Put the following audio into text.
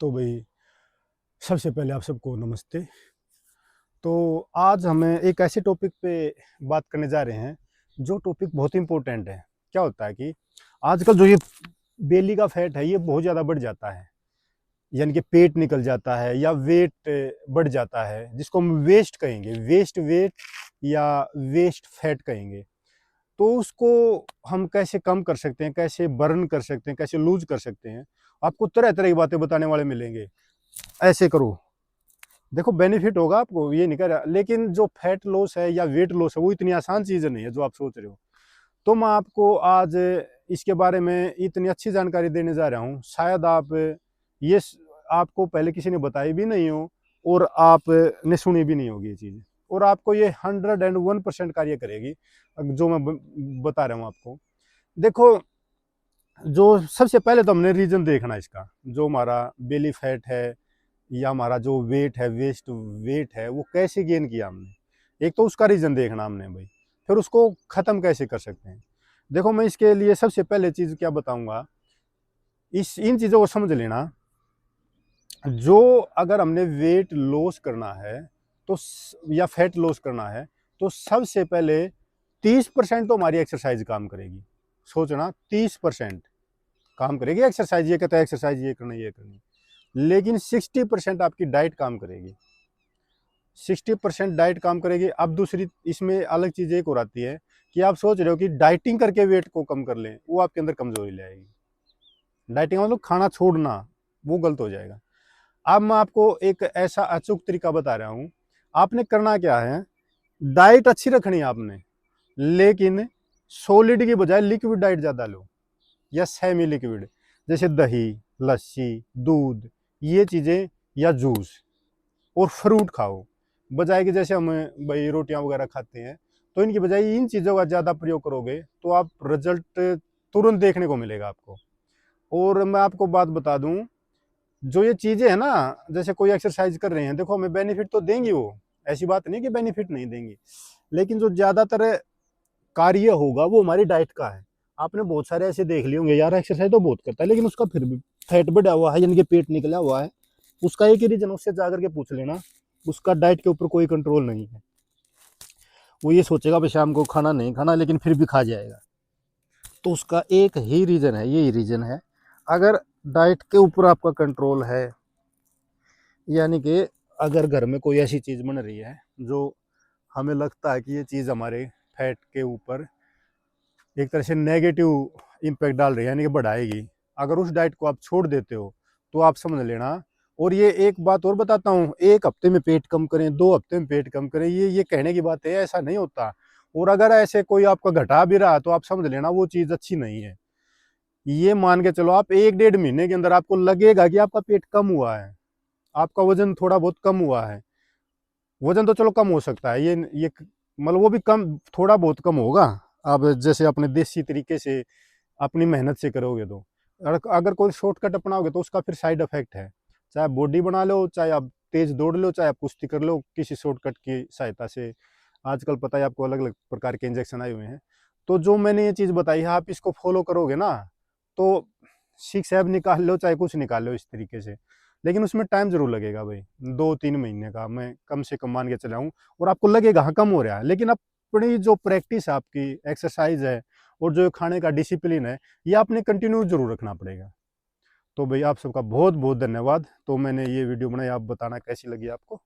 तो भाई सबसे पहले आप सबको नमस्ते। तो आज हमें एक ऐसे टॉपिक पे बात करने जा रहे हैं जो टॉपिक बहुत इंपॉर्टेंट है। क्या होता है कि आजकल जो ये बेली का फैट है ये बहुत ज़्यादा बढ़ जाता है, यानी कि पेट निकल जाता है या वेट बढ़ जाता है, जिसको हम वेस्ट कहेंगे, वेस्ट वेट या वेस्ट फैट कहेंगे। तो उसको हम कैसे कम कर सकते हैं, कैसे बर्न कर सकते हैं, कैसे लूज कर सकते हैं, आपको तरह तरह की बातें बताने वाले मिलेंगे। ऐसे करो, देखो बेनिफिट होगा आपको, ये नहीं कर रहा, लेकिन जो फैट लॉस है या वेट लॉस है वो इतनी आसान चीज़ नहीं है जो आप सोच रहे हो। तो मैं आपको आज इसके बारे में इतनी अच्छी जानकारी देने जा रहा हूँ, शायद आप ये आपको पहले किसी ने बताई भी नहीं हो और आपने सुनी भी नहीं होगी ये चीज़, और आपको ये 101% कार्य करेगी जो मैं बता रहा हूँ आपको। देखो, जो सबसे पहले तो हमने रीजन देखना इसका, जो हमारा बेली फैट है या हमारा जो वेट है, वेस्ट वेट है, वो कैसे गेन किया हमने। एक तो उसका रीजन देखना हमने भाई, फिर उसको खत्म कैसे कर सकते हैं। देखो, मैं इसके लिए सबसे पहले चीज क्या बताऊंगा, इन चीजों को समझ लेना। जो अगर हमने वेट लॉस करना है तो या फैट लॉस करना है तो सबसे पहले 30% तो हमारी एक्सरसाइज काम करेगी। सोचना, 30% काम करेगी एक्सरसाइज। ये कहता है एक्सरसाइज ये करनी, ये करनी, लेकिन 60% आपकी डाइट काम करेगी। 60% डाइट काम करेगी। अब दूसरी इसमें अलग चीज़ एक और आती है कि आप सोच रहे हो कि डाइटिंग करके वेट को कम कर लें, वो आपके अंदर कमजोरी ले आएगी। डाइटिंग मतलब खाना छोड़ना, वो गलत हो जाएगा। अब मैं आपको एक ऐसा अचूक तरीका बता रहा हूँ। आपने करना क्या है, डाइट अच्छी रखनी है आपने, लेकिन सॉलिड की बजाय लिक्विड डाइट ज़्यादा लो या सेमी लिक्विड, जैसे दही, लस्सी, दूध, ये चीज़ें, या जूस, और फ्रूट खाओ। बजाय कि जैसे हम भाई रोटियां वगैरह खाते हैं, तो इनकी बजाय इन चीज़ों का ज़्यादा प्रयोग करोगे तो आप रिजल्ट तुरंत देखने को मिलेगा आपको। और मैं आपको बात बता दूं, जो ये चीज़ें हैं ना, जैसे कोई एक्सरसाइज कर रहे हैं, देखो हमें बेनिफिट तो देंगी वो, ऐसी बात नहीं कि बेनिफिट नहीं देंगी, लेकिन जो ज़्यादातर कार्य होगा वो हमारी डाइट का है। आपने बहुत सारे ऐसे देख लिए होंगे, यार एक्सरसाइज तो बहुत करता है लेकिन उसका फिर भी फैट बढ़ा हुआ है, यानी कि पेट निकला हुआ है। उसका एक ही रीजन, उससे जाकर के पूछ लेना, उसका डाइट के ऊपर कोई कंट्रोल नहीं है। वो ये सोचेगा भाई शाम को खाना नहीं खाना, लेकिन फिर भी खा जाएगा। तो उसका एक ही रीजन है, यही रीजन है। अगर डाइट के ऊपर आपका कंट्रोल है, यानी कि अगर घर में कोई ऐसी चीज़ बन रही है जो हमें लगता है कि ये चीज़ हमारे फैट के ऊपर एक तरह से नेगेटिव इम्पैक्ट डाल रही है, यानी कि बढ़ाएगी, अगर उस डाइट को आप छोड़ देते हो तो आप समझ लेना। और ये एक बात और बताता हूँ, एक हफ्ते में पेट कम करें, 2 हफ्ते में पेट कम करें, ये कहने की बात है, ऐसा नहीं होता। और अगर ऐसे कोई आपका घटा भी रहा तो आप समझ लेना वो चीज़ अच्छी नहीं है। ये मान के चलो, आप 1 डेढ़ महीने के अंदर आपको लगेगा कि आपका पेट कम हुआ है, आपका वजन थोड़ा बहुत कम हुआ है। वजन तो चलो कम हो सकता है, ये मतलब वो भी कम, थोड़ा बहुत कम होगा। आप जैसे अपने देसी तरीके से अपनी मेहनत से करोगे तो। अगर कोई शॉर्टकट अपनाओगे तो उसका फिर साइड इफेक्ट है। चाहे बॉडी बना लो, चाहे आप तेज दौड़ लो, चाहे आप कुश्ती कर लो, किसी शॉर्टकट की सहायता से। आजकल पता है आपको, अलग अलग प्रकार के इंजेक्शन आए हुए हैं। तो जो मैंने ये चीज़ बताई है, आप इसको फॉलो करोगे ना, तो 6 एब निकाल लो, चाहे कुछ निकाल लो इस तरीके से। लेकिन उसमें टाइम जरूर लगेगा भाई, 2-3 महीने का मैं कम से कम मान के चला हूँ। और आपको लगेगा हाँ कम हो रहा है, लेकिन अपनी जो प्रैक्टिस है, आपकी एक्सरसाइज है, और जो खाने का डिसिप्लिन है, ये आपने कंटिन्यू जरूर रखना पड़ेगा। तो भाई आप सबका बहुत बहुत धन्यवाद। तो मैंने ये वीडियो बनाई, आप बताना कैसी लगी आपको।